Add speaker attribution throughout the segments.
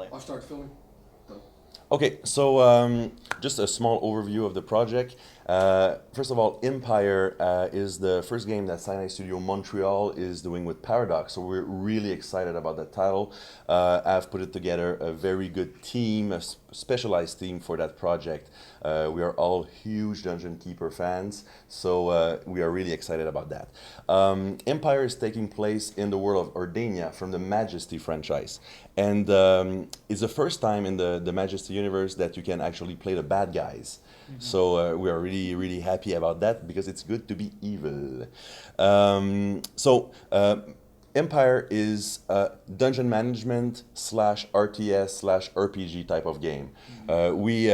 Speaker 1: currently?
Speaker 2: I'll start filming. Done.
Speaker 3: Okay, so just a small overview of the project. First of all, Empire is the first game that Cyanide Studio Montreal is doing with Paradox, so we're really excited about that title. I've put it together a very good team, a specialized team for that project. We are all huge Dungeon Keeper fans, so we are really excited about that. Empire is taking place in the world of Ordania from the Majesty franchise. And it's the first time in the Majesty universe that you can actually play the bad guys. So we are really, really happy about that because it's good to be evil. Empire is a dungeon management slash RTS slash RPG type of game. We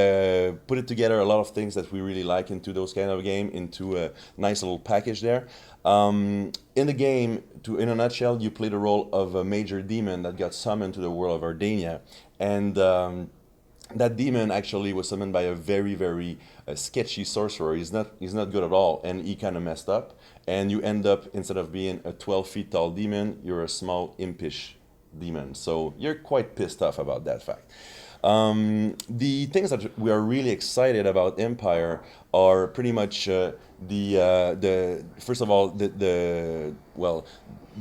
Speaker 3: put it together a lot of things that we really like into those kind of game into a nice little package there. In the game, in a nutshell, you play the role of a major demon that got summoned to the world of Ardania, and that demon actually was summoned by a very, very sketchy sorcerer. He's not good at all, and he kind of messed up. And you end up, instead of being a 12 feet tall demon, you're a small impish demon. So you're quite pissed off about that fact. The things that we are really excited about Empire are pretty much the first of all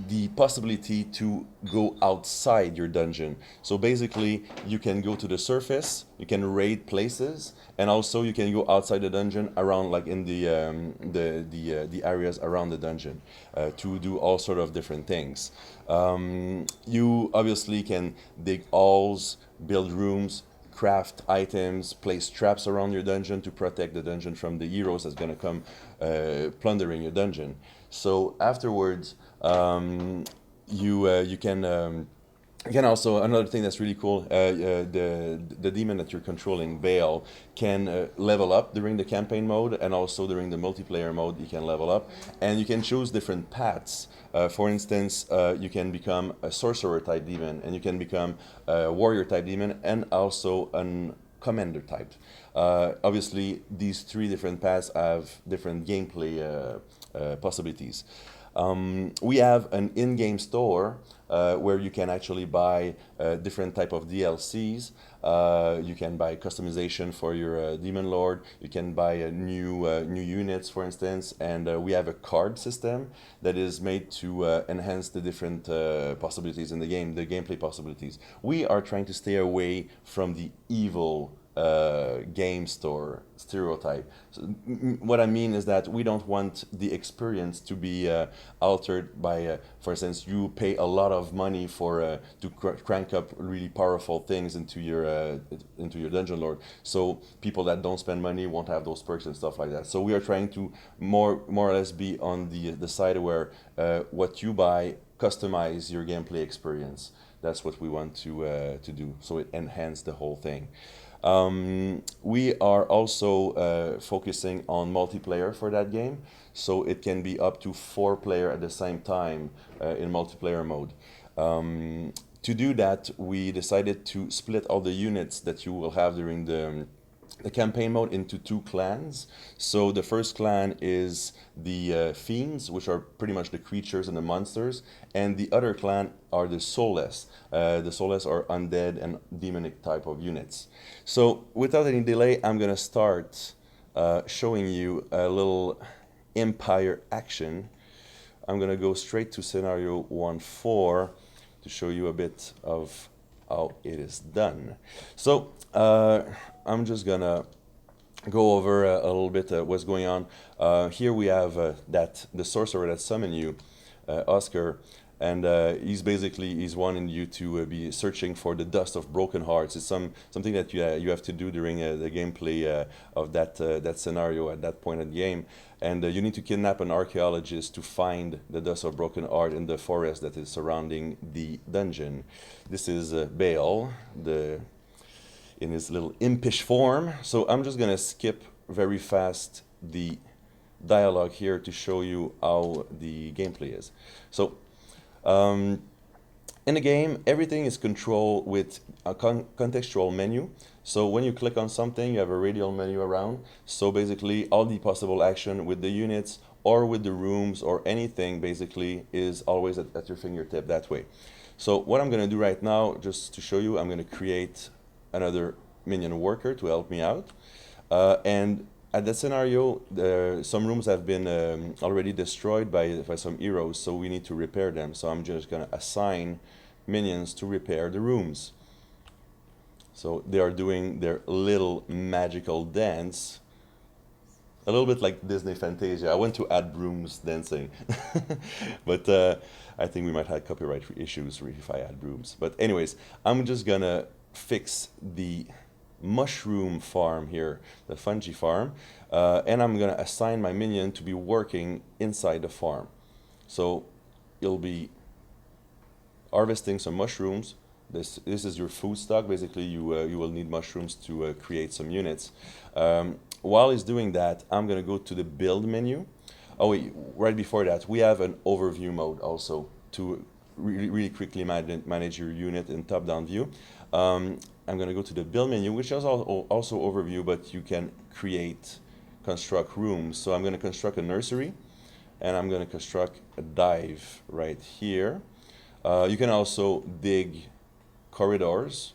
Speaker 3: the possibility to go outside your dungeon. So basically, you can go to the surface, you can raid places, and also you can go outside the dungeon around, like in the areas around the dungeon, to do all sort of different things. You obviously can dig halls, build rooms, craft items, place traps around your dungeon to protect the dungeon from the heroes that's going to come plundering your dungeon. So afterwards, you can also, another thing that's really cool, the demon that you're controlling, Vale, can level up during the campaign mode, and also during the multiplayer mode you can level up, and you can choose different paths. For instance, you can become a sorcerer type demon, and you can become a warrior type demon, and also a commander type. Obviously, these three different paths have different gameplay possibilities. We have an in-game store where you can actually buy different type of DLCs. You can buy customization for your Demon Lord. You can buy new units, for instance, and we have a card system that is made to enhance the different possibilities in the game, the gameplay possibilities. We are trying to stay away from the evil game store stereotype. So, what I mean is that we don't want the experience to be altered by, for instance, you pay a lot of money for to crank up really powerful things into your dungeon lord. So people that don't spend money won't have those perks and stuff like that. So we are trying to more or less be on the side where what you buy customize your gameplay experience. That's what we want to do. So it enhances the whole thing. We are also focusing on multiplayer for that game, so it can be up to 4 players at the same time in multiplayer mode. To do that, we decided to split all the units that you will have during the campaign mode into 2 clans. So the first clan is the fiends, which are pretty much the creatures and the monsters, and the other clan are the soulless. The soulless are undead and demonic type of units. So without any delay, I'm gonna start showing you a little Empire action. I'm gonna go straight to scenario 1.4 to show you a bit of how it is done. So I'm just gonna go over a little bit what's going on. Here we have the sorcerer that summoned you, Oscar, and he's wanting you to be searching for the dust of broken hearts. It's something that you have to do during the gameplay of that scenario at that point in the game, and you need to kidnap an archaeologist to find the dust of broken heart in the forest that is surrounding the dungeon. This is Baal, in his little impish form. So I'm just gonna skip very fast the dialogue here to show you how the gameplay is. So in the game, everything is controlled with a contextual menu. So when you click on something, you have a radial menu around. So basically, all the possible action with the units or with the rooms or anything basically is always at your fingertip that way. So what I'm going to do right now, just to show you, I'm going to create another minion worker to help me out. And at that scenario, some rooms have been already destroyed by some heroes, so we need to repair them. So I'm just going to assign minions to repair the rooms. So they are doing their little magical dance. A little bit like Disney Fantasia. I went to add brooms dancing. But I think we might have copyright issues if I add brooms. But anyways, I'm just gonna fix the mushroom farm here, the fungi farm, and I'm gonna assign my minion to be working inside the farm. So you'll be harvesting some mushrooms. This is your food stock. Basically, you will need mushrooms to create some units. While he's doing that, I'm gonna go to the build menu. Oh wait, right before that, we have an overview mode also to really quickly manage your unit in top-down view. I'm gonna go to the build menu, which is also overview, but you can construct rooms. So I'm gonna construct a nursery, and I'm gonna construct a dive right here. You can also dig corridors.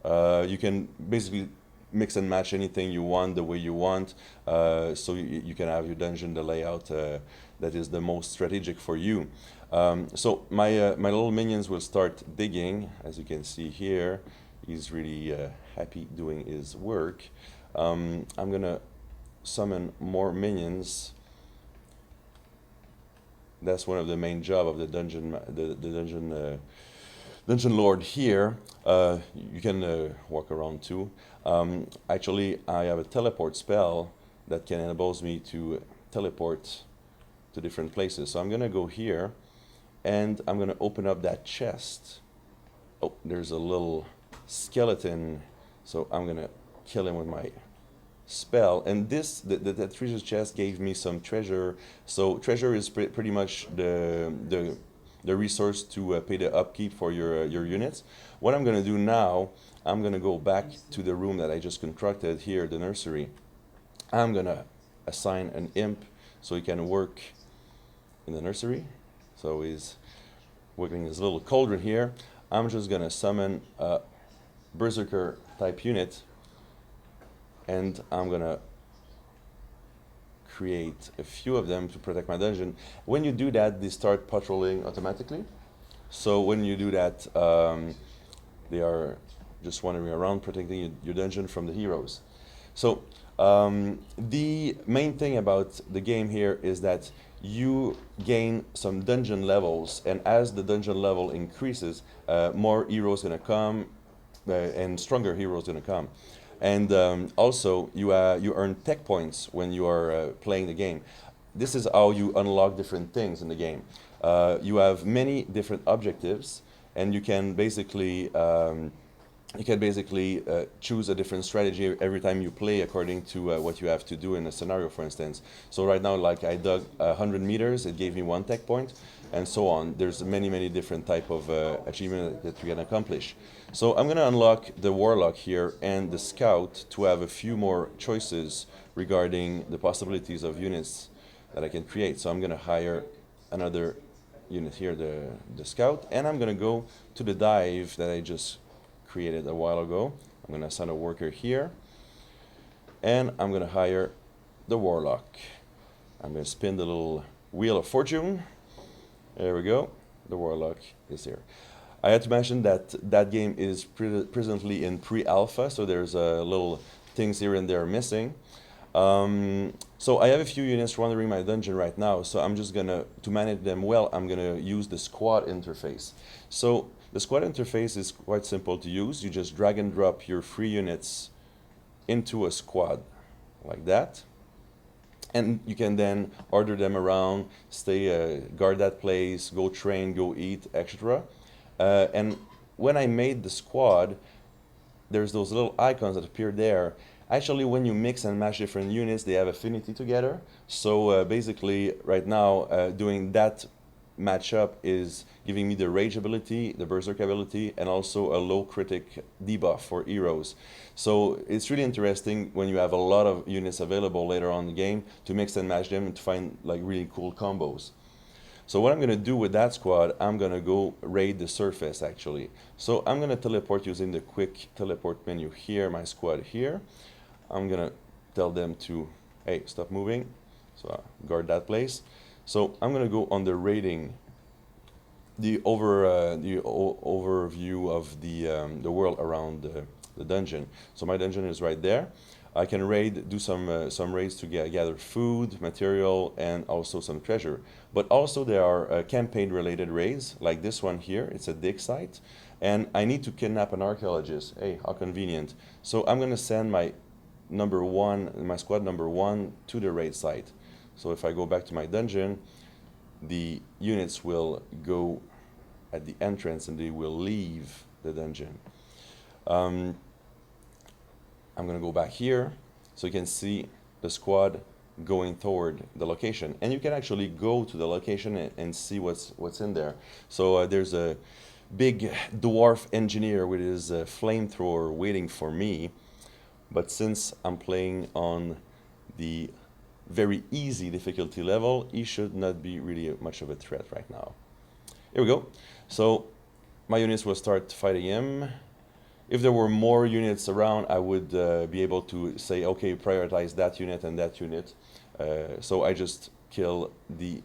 Speaker 3: You can basically mix and match anything you want the way you want, so you can have your dungeon the layout that is the most strategic for you. So my little minions will start digging. As you can see here, he's really happy doing his work. I'm gonna summon more minions. That's one of the main job of the dungeon, dungeon lord here. You can walk around too. Actually, I have a teleport spell that can enables me to teleport to different places. So I'm gonna go here, and I'm gonna open up that chest. Oh, there's a little skeleton, so I'm gonna kill him with my spell. And this, the treasure chest gave me some treasure. So treasure is pretty much the resource to pay the upkeep for your units. What I'm gonna do now, I'm gonna go back to the room that I just constructed here, the nursery. I'm gonna assign an imp so he can work in the nursery. So he's working his little cauldron here. I'm just gonna summon a berserker type unit, and I'm gonna create a few of them to protect my dungeon. When you do that, they start patrolling automatically. So when you do that, they are just wandering around protecting your dungeon from the heroes. So the main thing about the game here is that you gain some dungeon levels, and as the dungeon level increases, more heroes gonna come, and stronger heroes gonna come. And also, you earn tech points when you are playing the game. This is how you unlock different things in the game. You have many different objectives, and you can basically choose a different strategy every time you play according to what you have to do in a scenario, for instance. So right now, like I dug 100 meters, it gave me 1 tech point, and so on. There's many different type of achievement that you can accomplish. So I'm gonna unlock the warlock here and the scout to have a few more choices regarding the possibilities of units that I can create. So I'm gonna hire another unit here, the scout, and I'm gonna go to the dive that I just created a while ago. I'm gonna assign a worker here, and I'm gonna hire the warlock. I'm gonna spin the little wheel of fortune. There we go. The warlock is here. I had to mention that that game is presently in pre-alpha, so there's little things here and there missing. So I have a few units wandering my dungeon right now, so I'm just gonna, to manage them well, I'm gonna use the squad interface. So the squad interface is quite simple to use. You just drag and drop your free units into a squad, like that. And you can then order them around, stay, guard that place, go train, go eat, etc. And when I made the squad, there's those little icons that appear there. Actually, when you mix and match different units, they have affinity together. So basically, right now, doing that matchup is giving me the rage ability, the berserk ability, and also a low critic debuff for heroes. So it's really interesting when you have a lot of units available later on in the game to mix and match them and to find like really cool combos. So what I'm going to do with that squad, I'm going to go raid the surface actually. So I'm going to teleport using the quick teleport menu here, my squad here. I'm going to tell them to, hey, stop moving. So guard that place. So I'm going to go on the raiding, the overview of the world around the dungeon. So my dungeon is right there. I can raid, do some raids to gather food, material, and also some treasure. But also there are campaign-related raids, like this one here. It's a dig site, and I need to kidnap an archaeologist. Hey, how convenient! So I'm gonna send my squad number one, to the raid site. So if I go back to my dungeon, the units will go at the entrance and they will leave the dungeon. I'm going to go back here so you can see the squad going toward the location, and you can actually go to the location and see what's in there. So there's a big dwarf engineer with his flamethrower waiting for me, but since I'm playing on the very easy difficulty level, he should not be really much of a threat right now. Here we go. So my units will start fighting him. If there were more units around, I would be able to say, okay, prioritize that unit and that unit. So I just kill the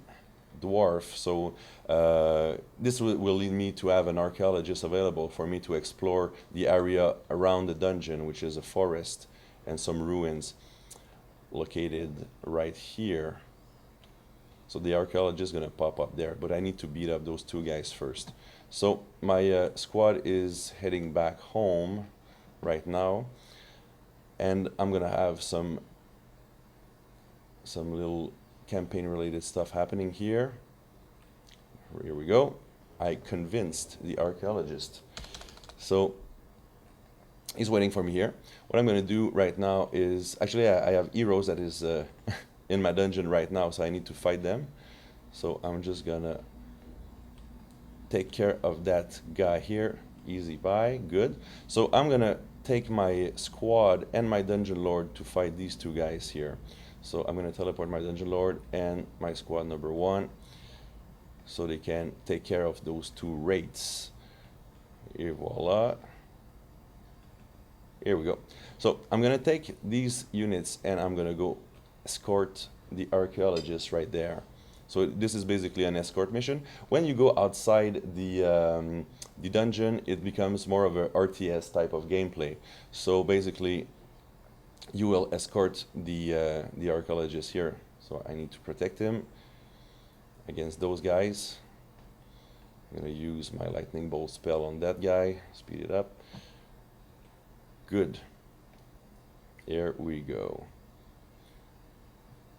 Speaker 3: dwarf. So this will lead me to have an archaeologist available for me to explore the area around the dungeon, which is a forest and some ruins located right here. So the archaeologist is going to pop up there, but I need to beat up those two guys first. So my squad is heading back home right now, and I'm going to have some little campaign related stuff happening here. Here we go. I convinced the archaeologist. So he's waiting for me here. What I'm going to do right now is, actually I have heroes that is in my dungeon right now, so I need to fight them. So I'm just going to take care of that guy here. Easy buy, good. So I'm going to take my squad and my dungeon lord to fight these two guys here. So I'm going to teleport my dungeon lord and my squad number one so they can take care of those two raids. Here, voila. Here we go. So I'm going to take these units and I'm going to go escort the archaeologist right there. So this is basically an escort mission. When you go outside the dungeon, it becomes more of a RTS type of gameplay. So basically, you will escort the archaeologist here. So I need to protect him against those guys. I'm going to use my lightning bolt spell on that guy. Speed it up. Good. Here we go.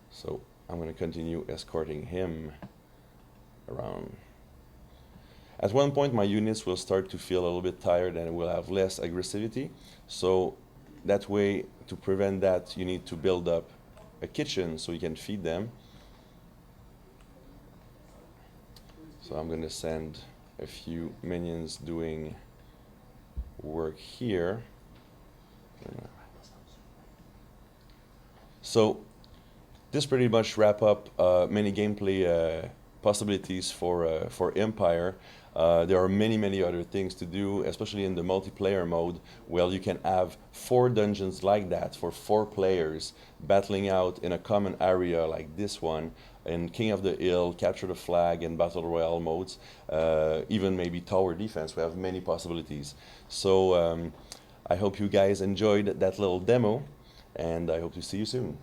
Speaker 3: So I'm going to continue escorting him around. At one point, my units will start to feel a little bit tired and will have less aggressivity. So that way, to prevent that, you need to build up a kitchen so you can feed them. So I'm going to send a few minions doing work here. So this pretty much wrap up many gameplay possibilities for Empire. There are many other things to do, especially in the multiplayer mode. Well, you can have 4 dungeons like that for 4 players battling out in a common area like this one, in King of the Hill, Capture the Flag, and Battle Royale modes, even maybe tower defense. We have many possibilities. So I hope you guys enjoyed that little demo, and I hope to see you soon.